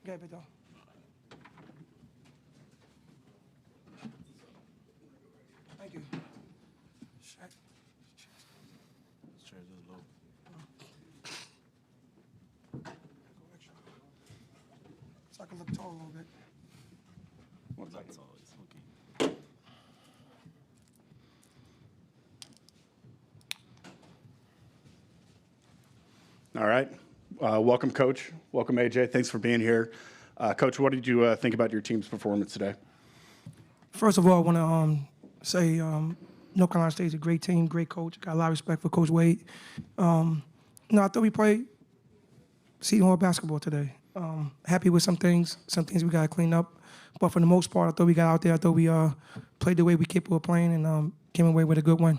Okay, Beto. Thank you. Shit. Chair is low. So I can look tall a little bit. That's always okay. All right. Welcome, Coach. Welcome, AJ. Thanks for being here. Coach, what did you think about your team's performance today? First of all, I want to say North Carolina State is a great team, great coach. Got a lot of respect for Coach Wade. I thought we played Seton Hall basketball today. Happy with some things we got to clean up. But for the most part, I thought we got out there. I thought we played the way we capable of playing and came away with a good win.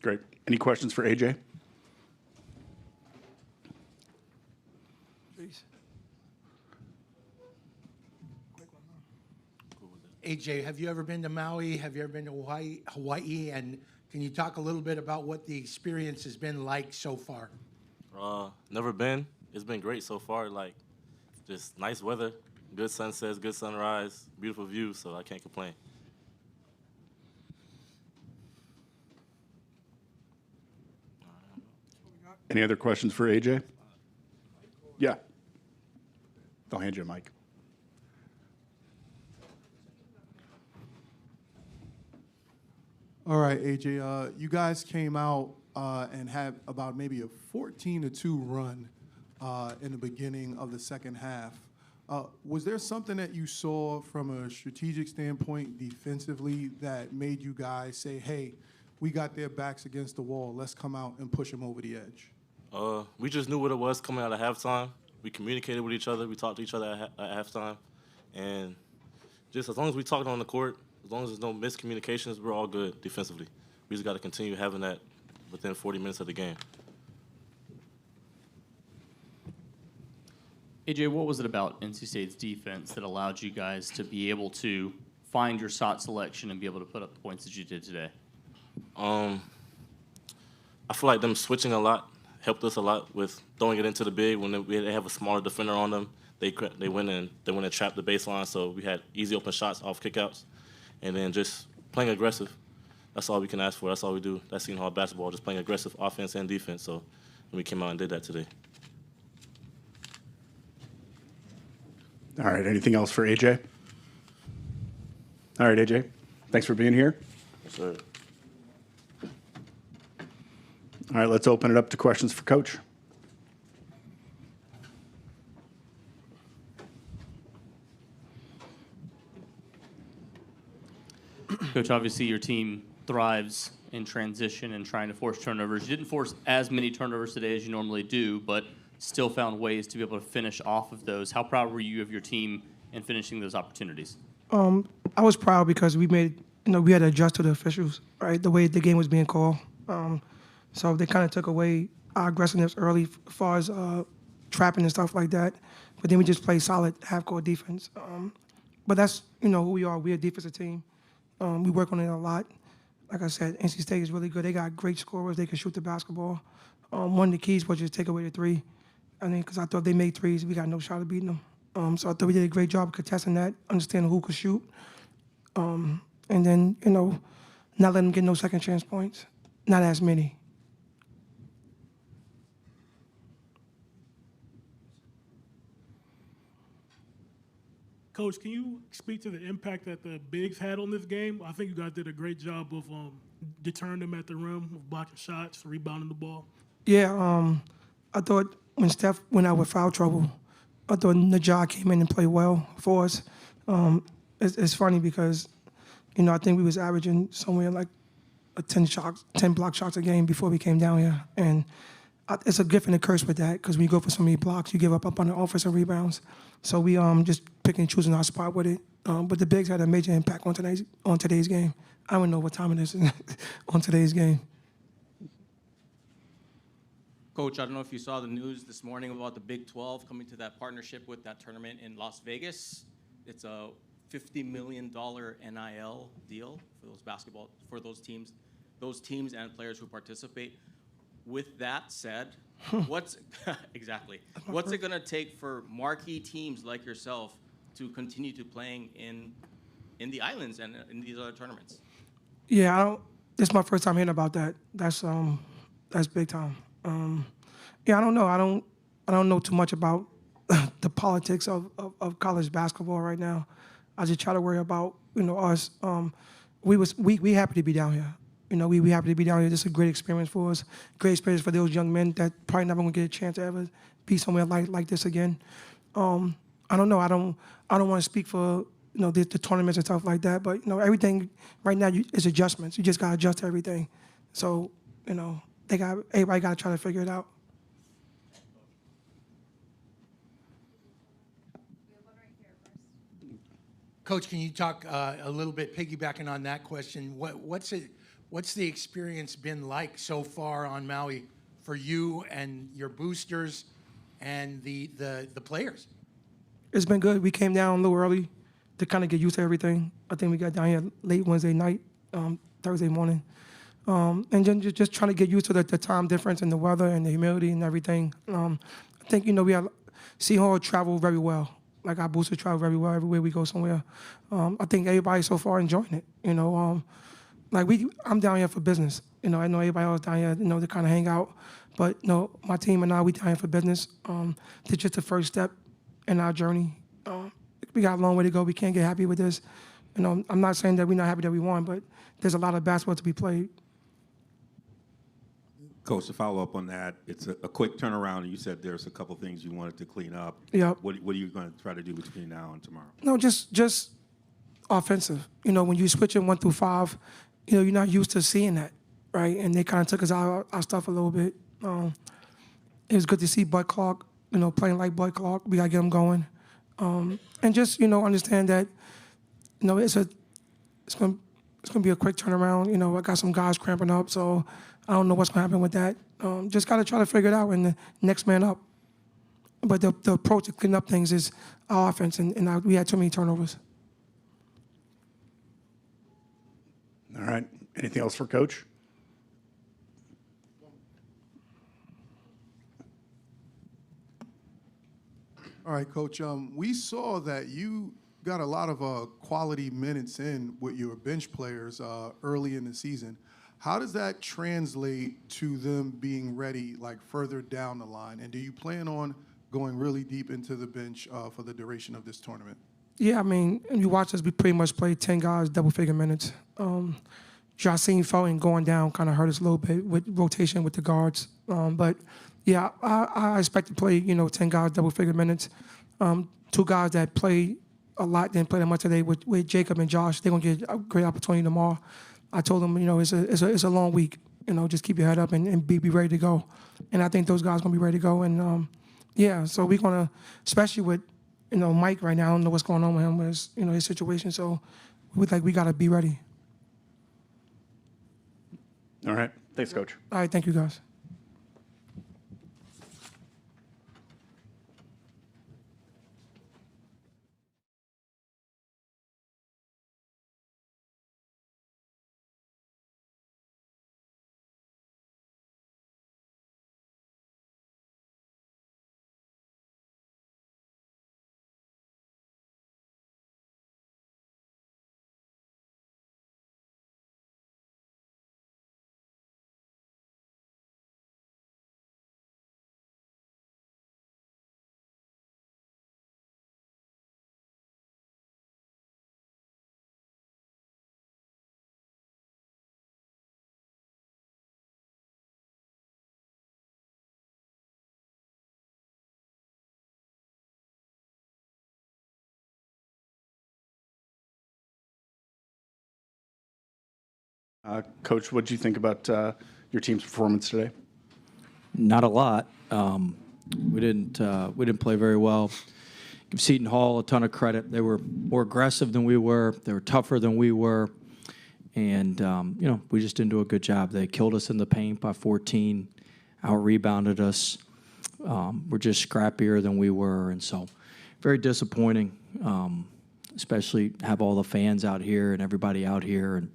Great. Any questions for AJ? Please. AJ, have you ever been to Maui? Have you ever been to Hawaii? And can you talk a little bit about what the experience has been like so far? Never been. It's been great so far. Like, just nice weather, good sunsets, good sunrise, beautiful view, so I can't complain. Any other questions for AJ? Yeah. I'll hand you a mic. All right, AJ, you guys came out and had about maybe a 14-2 run in the beginning of the second half. Was there something that you saw from a strategic standpoint defensively that made you guys say, hey, we got their backs against the wall, let's come out and push them over the edge? We just knew what it was coming out of halftime. We communicated with each other. We talked to each other at halftime. And just as long as we talked on the court, as long as there's no miscommunications, we're all good defensively. We just got to continue having that within 40 minutes of the game. AJ, what was it about NC State's defense that allowed you guys to be able to find your shot selection and be able to put up the points that you did today? I feel like them switching a lot helped us a lot with throwing it into the big. When they have a smaller defender on them, they went and trapped the baseline, so we had easy open shots off kickouts. And then just playing aggressive. That's all we can ask for. That's all we do. That's Seton Hall basketball, just playing aggressive offense and defense. So we came out and did that today. All right. Anything else for AJ? All right, AJ. Thanks for being here. Yes, sir. All right. Let's open it up to questions for Coach. Coach, obviously your team thrives in transition and trying to force turnovers. You didn't force as many turnovers today as you normally do, but still found ways to be able to finish off of those. How proud were you of your team in finishing those opportunities? I was proud because we made, we had to adjust to the officials, right? The way the game was being called. So they kind of took away our aggressiveness early as far as trapping and stuff like that. But then we just played solid half-court defense. But that's, who we are. We're a defensive team. We work on it a lot. Like I said, NC State is really good. They got great scorers. They can shoot the basketball. One of the keys was just take away the three. Because I thought they made threes. We got no shot of beating them. So I thought we did a great job of contesting that, understanding who could shoot. And then, not letting them get no second chance points. Not as many. Coach, can you speak to the impact that the bigs had on this game? I think you guys did a great job of deterring them at the rim, of blocking shots, rebounding the ball. Yeah, I thought when Steph went out with foul trouble, I thought Najah came in and played well for us. It's funny because, I think we was averaging somewhere like 10 block shots a game before we came down here. And it's a gift and a curse with that because when you go for so many blocks, you give up on the offensive rebounds. So we just picking and choosing our spot with it. But the bigs had a major impact on today's game. I don't know what time it is on today's game. Coach, I don't know if you saw the news this morning about the Big 12 coming to that partnership with that tournament in Las Vegas. It's a $50 million NIL deal for those teams and players who participate. with that said, what's exactly what's it going to take for marquee teams like yourself to continue to playing in the islands and in these other tournaments? Yeah, I don't. This is my first time hearing about that. That's big time. Yeah, I don't know. I don't know too much about the politics of college basketball right now. I just try to worry about us. We happy to be down here. We happy to be down here. This is a great experience for us. Great experience for those young men that probably never gonna get a chance to ever be somewhere like this again. I don't know. I don't want to speak for the tournaments and stuff like that. But everything right now is adjustments. You just gotta adjust to everything. So everybody gotta try to figure it out. Coach, can you talk a little bit, piggybacking on that question? What's the experience been like so far on Maui for you and your boosters and the players? It's been good. We came down a little early to kind of get used to everything. I think we got down here late Wednesday night, Thursday morning. And then just trying to get used to the time difference and the weather and the humidity and everything. I think, we have Seton Hall travel very well. Like our boosters travel very well everywhere we go somewhere. I think everybody so far enjoying it. I'm down here for business. I know everybody else down here, to kind of hang out. But my team and I, we down here for business. It's just the first step in our journey. We got a long way to go. We can't get happy with this. I'm not saying that we're not happy that we won, but there's a lot of basketball to be played. Coach, to follow up on that, it's a quick turnaround, and you said there's a couple things you wanted to clean up. Yep. What are you going to try to do between now and tomorrow? No, just offensive. When you switch in 1 through 5, you're not used to seeing that, right? And they kind of took us out our stuff a little bit. It was good to see Bud Clark, playing like Bud Clark. We got to get him going. And just, understand that, it's going to be a quick turnaround. I got some guys cramping up, so I don't know what's going to happen with that. Just got to try to figure it out and the next man up. But the approach to clean up things is our offense, and we had too many turnovers. All right. Anything else for Coach? All right, Coach. We saw that you got a lot of quality minutes in with your bench players early in the season. How does that translate to them being ready, like further down the line? And do you plan on going really deep into the bench for the duration of this tournament? Yeah, you watch us. We pretty much played 10 guys, double-figure minutes. Jacine Felton going down kind of hurt us a little bit with rotation with the guards. But yeah, I expect to play 10 guys, double-figure minutes. 2 guys that played a lot didn't play that much today with Jacob and Josh. They're gonna get a great opportunity tomorrow. I told them, it's a long week. Just keep your head up and be ready to go. And I think those guys gonna be ready to go. And yeah, so we're gonna, especially with Mike right now. I don't know what's going on with him, with his situation. So we gotta be ready. All right. Thanks, Coach. All right, thank you guys. Coach, what did you think about your team's performance today? Not a lot. We didn't play very well. Give Seton Hall a ton of credit. They were more aggressive than we were. They were tougher than we were, and we just didn't do a good job. They killed us in the paint by 14, out-rebounded us. We're just scrappier than we were, and so very disappointing. Especially have all the fans out here and everybody out here, and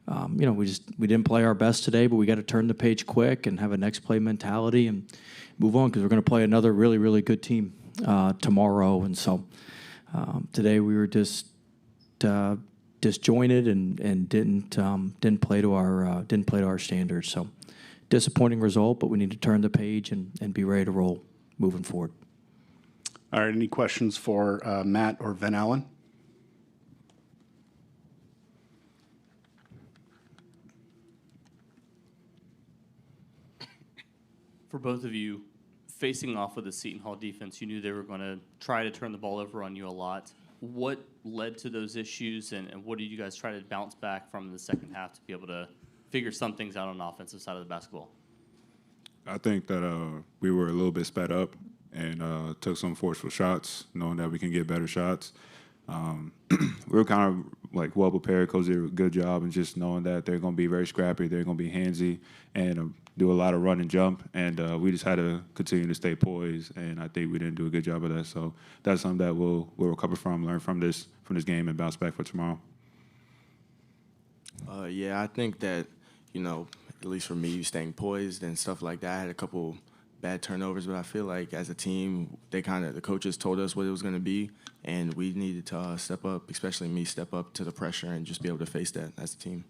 we didn't play our best today, but we got to turn the page quick and have a next play mentality and move on because we're going to play another really, really good team tomorrow. And so today we were just disjointed and didn't play to our standards. So disappointing result, but we need to turn the page and be ready to roll moving forward. All right, any questions for Matt or Van Allen? For both of you, facing off with the Seton Hall defense, you knew they were going to try to turn the ball over on you a lot. What led to those issues, and what did you guys try to bounce back from in the second half to be able to figure some things out on the offensive side of the basketball? I think that we were a little bit sped up and took some forceful shots, knowing that we can get better shots. We were kind of like well prepared. Coach did a good job, and just knowing that they're going to be very scrappy, they're going to be handsy, and do a lot of run and jump. And we just had to continue to stay poised, and I think we didn't do a good job of that. So that's something that we'll recover from, learn from this game, and bounce back for tomorrow. Yeah, I think that, at least for me, staying poised and stuff like that. I had a couple bad turnovers, but I feel like as a team, the coaches told us what it was going to be, and we needed to step up, especially me, step up to the pressure and just be able to face that as a team.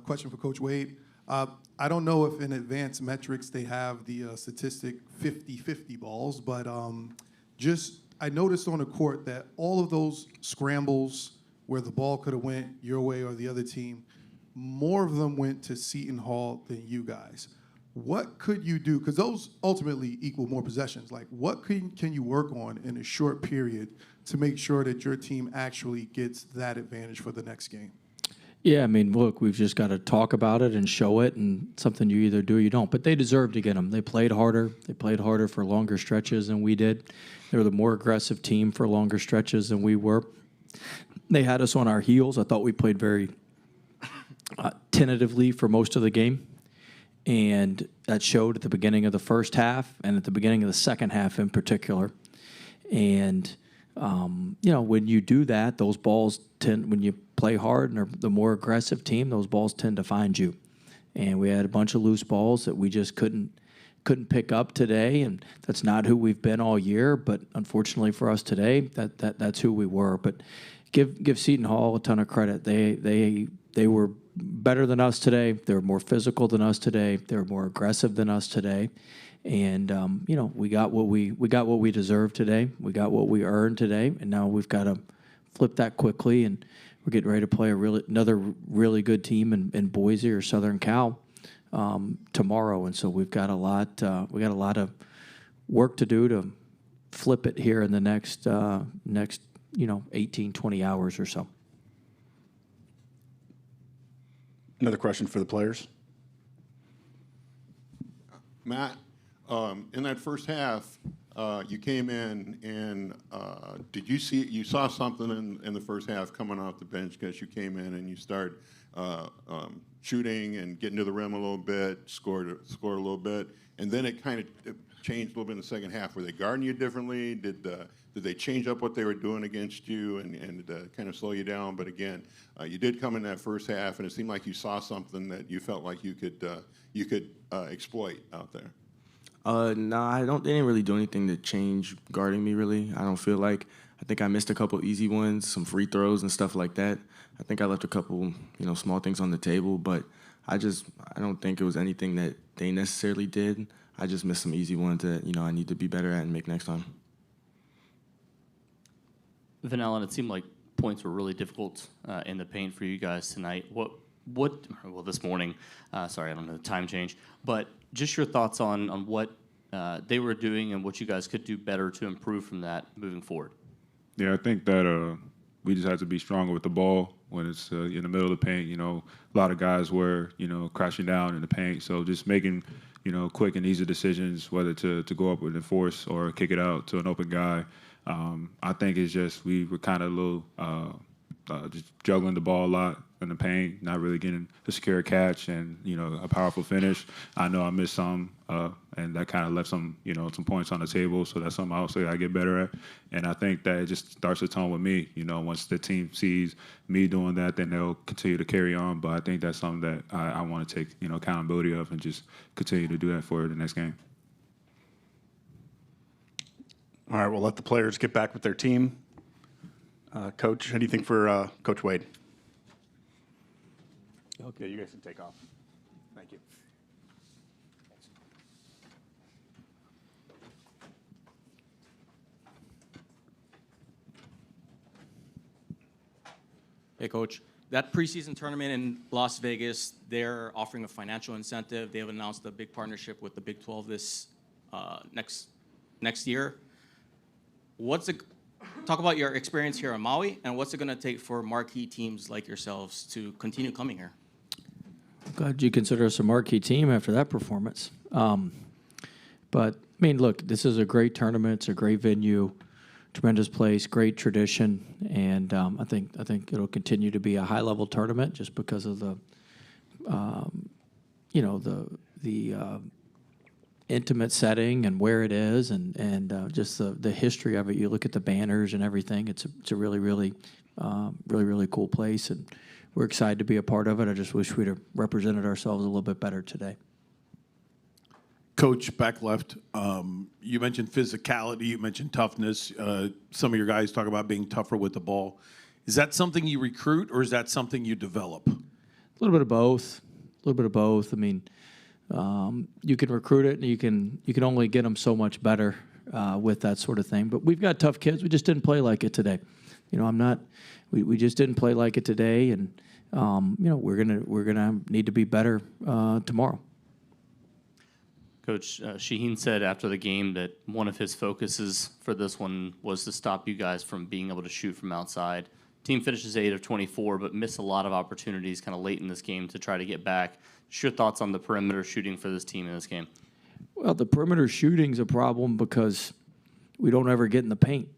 Question for Coach Wade. I don't know if in advanced metrics they have the statistic 50-50 balls, but I noticed on the court that all of those scrambles where the ball could have went your way or the other team, more of them went to Seton Hall than you guys. What could you do? Because those ultimately equal more possessions. Like, what can you work on in a short period to make sure that your team actually gets that advantage for the next game? Yeah, I mean, look, we've just got to talk about it and show it, and something you either do or you don't. But they deserve to get them. They played harder. They played harder for longer stretches than we did. They were the more aggressive team for longer stretches than we were. They had us on our heels. I thought we played very tentatively for most of the game, and that showed at the beginning of the first half and at the beginning of the second half in particular. And when you do that, those balls tend, when you play hard and are the more aggressive team, those balls tend to find you. And we had a bunch of loose balls that we just couldn't pick up today, and that's not who we've been all year. But unfortunately for us today, that's who we were. But give Seton Hall a ton of credit. They were better than us today. They were more physical than us today. They were more aggressive than us today. And we got what we deserved today. We got what we earned today, and now we've got to flip that quickly. And we're getting ready to play another really good team in Boise or Southern Cal tomorrow. And so we've got a lot. We got a lot of work to do to flip it here in the next 18, 20 hours or so. Another question for the players. Matt, in that first half, you came in and you saw something in the first half coming off the bench because you came in and you started shooting and getting to the rim a little bit, scored a little bit, and then it kind of changed a little bit in the second half. Were they guarding you differently? Did they change up what they were doing against you and kind of slow you down? But again, you did come in that first half, and it seemed like you saw something that you felt like you could exploit out there. No, they didn't really do anything to change guarding me, really. I don't feel like. I think I missed a couple easy ones, some free throws and stuff like that. I think I left a couple, small things on the table, but I don't think it was anything that they necessarily did. I just missed some easy ones that, I need to be better at and make next time. Van Allen, it seemed like points were really difficult in the paint for you guys tonight. This morning, sorry, I don't know the time change, but just your thoughts on what they were doing and what you guys could do better to improve from that moving forward. Yeah, I think that we just have to be stronger with the ball when it's in the middle of the paint. A lot of guys were, crashing down in the paint. So just making, quick and easy decisions, whether to go up with the force or kick it out to an open guy. I think it's just we were kind of a little just juggling the ball a lot. in the paint, not really getting a secure catch and, a powerful finish. I know I missed some, and that kind of left some points on the table. So that's something I'll say I get better at. And I think that it just starts the tone with me. Once the team sees me doing that, then they'll continue to carry on. But I think that's something that I want to take, accountability of and just continue to do that for the next game. All right, we'll let the players get back with their team. Coach, anything for Coach Wade? Okay, you guys can take off. Thank you. Hey, Coach. That preseason tournament in Las Vegas, they're offering a financial incentive. They have announced a big partnership with the Big 12 this next year. Talk about your experience here on Maui, and what's it going to take for marquee teams like yourselves to continue coming here? Glad you consider us a marquee team after that performance. But, look, this is a great tournament. It's a great venue, tremendous place, great tradition, and I think it'll continue to be a high-level tournament just because of the intimate setting and where it is, and just the history of it. You look at the banners and everything. It's a really, really cool place, and we're excited to be a part of it. I just wish we'd have represented ourselves a little bit better today. Coach, back left, you mentioned physicality, you mentioned toughness. Some of your guys talk about being tougher with the ball. Is that something you recruit, or is that something you develop? A little bit of both. You can recruit it, and you can only get them so much better with that sort of thing. But we've got tough kids. We just didn't play like it today. We just didn't play like it today, and we're gonna need to be better tomorrow. Coach Shaheen said after the game that one of his focuses for this one was to stop you guys from being able to shoot from outside. Team finishes 8 of 24, but missed a lot of opportunities kind of late in this game to try to get back. Just your thoughts on the perimeter shooting for this team in this game? Well, the perimeter shooting's a problem because we don't ever get in the paint.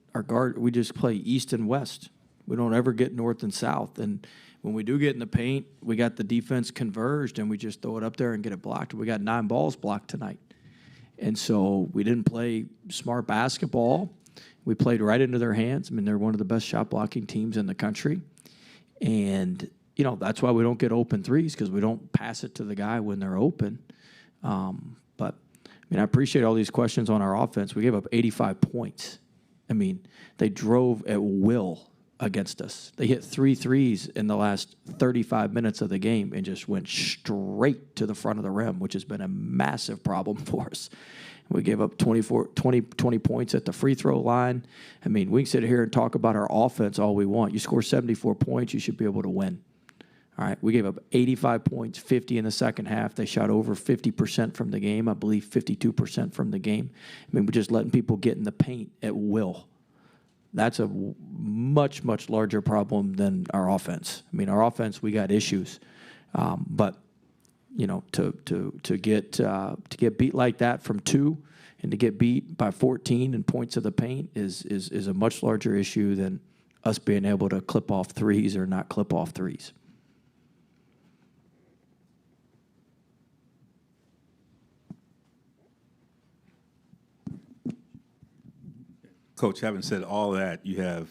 We just play east and west. We don't ever get north and south. And when we do get in the paint, we got the defense converged, and we just throw it up there and get it blocked. We got 9 balls blocked tonight. And so we didn't play smart basketball. We played right into their hands. They're one of the best shot blocking teams in the country. And, that's why we don't get open threes, because we don't pass it to the guy when they're open. But I appreciate all these questions on our offense. We gave up 85 points. They drove at will against us. They hit 3 threes in the last 35 minutes of the game and just went straight to the front of the rim, which has been a massive problem for us. We gave up 20 points at the free throw line. We can sit here and talk about our offense all we want. You score 74 points, you should be able to win. All right, we gave up 85 points, 50 in the second half. They shot over 50% from the game, I believe 52% from the game. We're just letting people get in the paint at will. That's a much, much larger problem than our offense. Our offense, we got issues, but to get beat like that from 2 and to get beat by 14 in points of the paint is a much larger issue than us being able to clip off threes or not clip off threes. Coach, having said all that, you have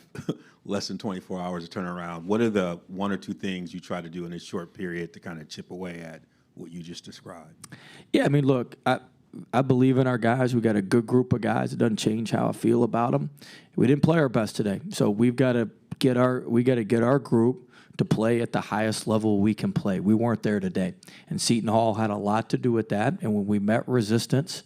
less than 24 hours to turn around. What are the 1 or 2 things you try to do in this short period to kind of chip away at what you just described? Yeah, look, I believe in our guys. We got a good group of guys. It doesn't change how I feel about them. We didn't play our best today, so we've got to get our group to play at the highest level we can play. We weren't there today, and Seton Hall had a lot to do with that. And when we met resistance,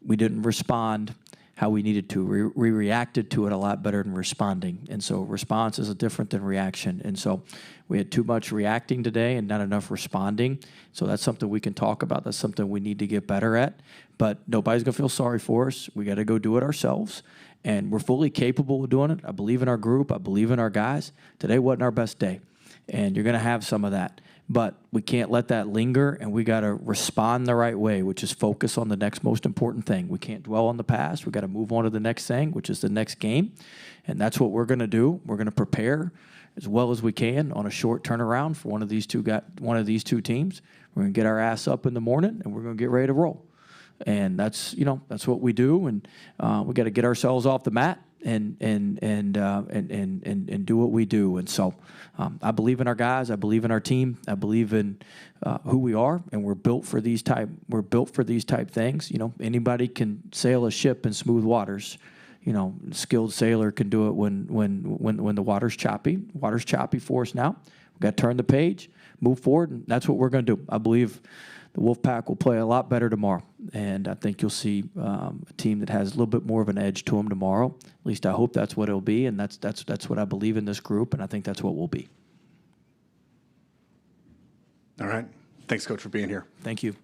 we didn't respond how we needed to. We reacted to it a lot better than responding. And so response is different than reaction. And so we had too much reacting today and not enough responding. So that's something we can talk about. That's something we need to get better at. But nobody's going to feel sorry for us. We got to go do it ourselves. And we're fully capable of doing it. I believe in our group. I believe in our guys. Today wasn't our best day. And you're going to have some of that. but we can't let that linger, and we got to respond the right way, which is focus on the next most important thing. We can't dwell on the past. We got to move on to the next thing, which is the next game, and that's what we're going to do. We're going to prepare as well as we can on a short turnaround for one of these two teams. We're going to get our ass up in the morning, and we're going to get ready to roll. And that's what we do, and we got to get ourselves off the mat and do what we do. And so I believe in our guys. I believe in our team. I believe in who we are, and we're built for these type things. Anybody can sail a ship in smooth waters. A skilled sailor can do it when the water's choppy. Water's choppy for us now. We've got to turn the page, move forward, and that's what we're going to do. I believe the Wolfpack will play a lot better tomorrow, and I think you'll see a team that has a little bit more of an edge to them tomorrow. At least I hope that's what it'll be, and that's what I believe in this group, and I think that's what we'll be. All right. Thanks, Coach, for being here. Thank you.